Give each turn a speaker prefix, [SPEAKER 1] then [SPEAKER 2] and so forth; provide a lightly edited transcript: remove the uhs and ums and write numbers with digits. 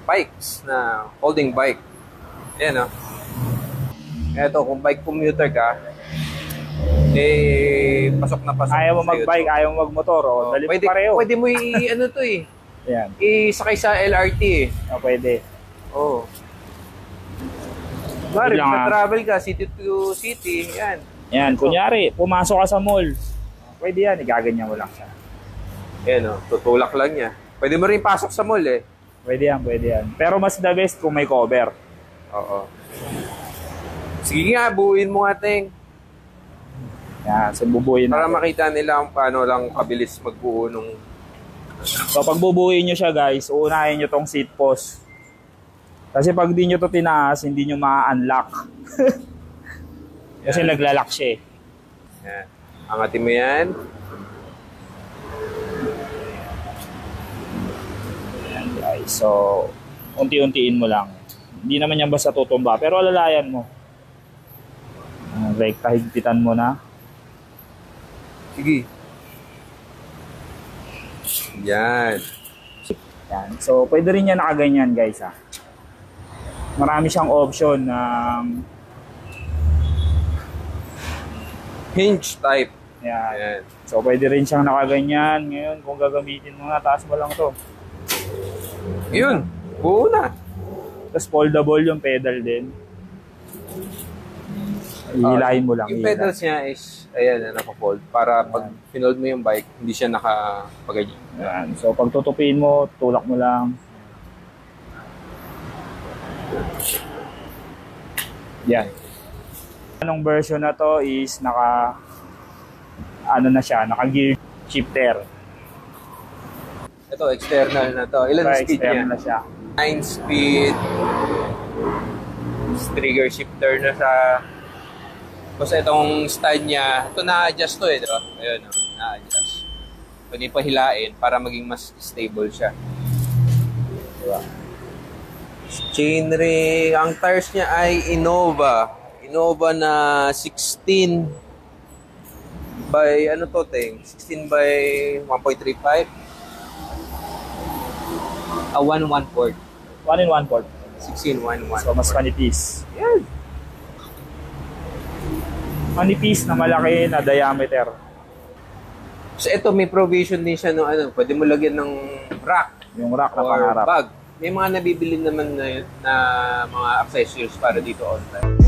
[SPEAKER 1] bikes na folding bike. Ayan, oh. Eto, kung bike commuter ka, pasok na pasok.
[SPEAKER 2] Ayaw mo mag-bike, ayaw mo mag-motor, dali mo pareho.
[SPEAKER 1] Pwede mo ano to eh.
[SPEAKER 2] Yan.
[SPEAKER 1] Isakay sa LRT eh.
[SPEAKER 2] Pwede.
[SPEAKER 1] Oo. Mari, travel ka, city to city, yan.
[SPEAKER 2] Yan, kunyari, pumasok ka sa mall. Pwede yan, igaganyan mo lang siya.
[SPEAKER 1] Yan, oh, tutulak lang niya. Pwede mo rin pasok sa mall eh.
[SPEAKER 2] Pwede yan. Pero mas the best kung may cover.
[SPEAKER 1] Oo. Sige nga, buuin mo nga, Teng.
[SPEAKER 2] Yan, so bubuuin
[SPEAKER 1] para
[SPEAKER 2] natin.
[SPEAKER 1] makita nila kung paano lang kabilis magbuo nung...
[SPEAKER 2] So pag bubuuin nyo siya guys, uunahin nyo tong seat post. Kasi pag di nyo to tinaas, hindi nyo ma-unlock. Kasi naglalak siya eh.
[SPEAKER 1] Yan. Angatin mo yan.
[SPEAKER 2] Yan guys, so unti-untiin mo lang. Hindi naman yan basta tutumba, pero alalayan mo. Like, kahigpitan mo na.
[SPEAKER 1] Sige. Yan.
[SPEAKER 2] Yan. So, pwede rin yan nakaganyan guys ha. Marami siyang option ng
[SPEAKER 1] hinge type.
[SPEAKER 2] yan.
[SPEAKER 1] Yan.
[SPEAKER 2] So, pwede rin siyang nakaganyan. Ngayon, kung gagamitin mo na, taas mo lang to.
[SPEAKER 1] Yun. Buo na.
[SPEAKER 2] Tapos foldable yung pedal din. Hihilahin mo lang.
[SPEAKER 1] Yung pedals niya is, ayan, naka-fold. Para pag pinold mo yung bike, hindi siya nakapagayin.
[SPEAKER 2] Yan. So, pag tutupin mo, tulak mo lang. Yan. Anong version na to is ano na siya, naka-gear shifter.
[SPEAKER 1] Ito, external na to. Ilan speed niya?
[SPEAKER 2] Na siya.
[SPEAKER 1] 9 speed. Trigger shifter na sa... Tapos itong stand niya, ito na-adjust to eh, diba? Ayun, na-adjust. Pwede pa hilain para maging mas stable siya. Diba? Chainring, ang tires niya ay Innova. Innova na 16 by, ano to, Teng? 16 by 1.35? 1 1/4.
[SPEAKER 2] 1 in 1/4.
[SPEAKER 1] 16 1 1.
[SPEAKER 2] So, mas manipis.
[SPEAKER 1] Yan.
[SPEAKER 2] Manipis na malaki na diameter.
[SPEAKER 1] So ito may provision din siya ng ano, pwede mo lagyan ng rack.
[SPEAKER 2] Yung rack na
[SPEAKER 1] or
[SPEAKER 2] pangarap.
[SPEAKER 1] bag. May mga nabibili naman na mga accessories para dito online.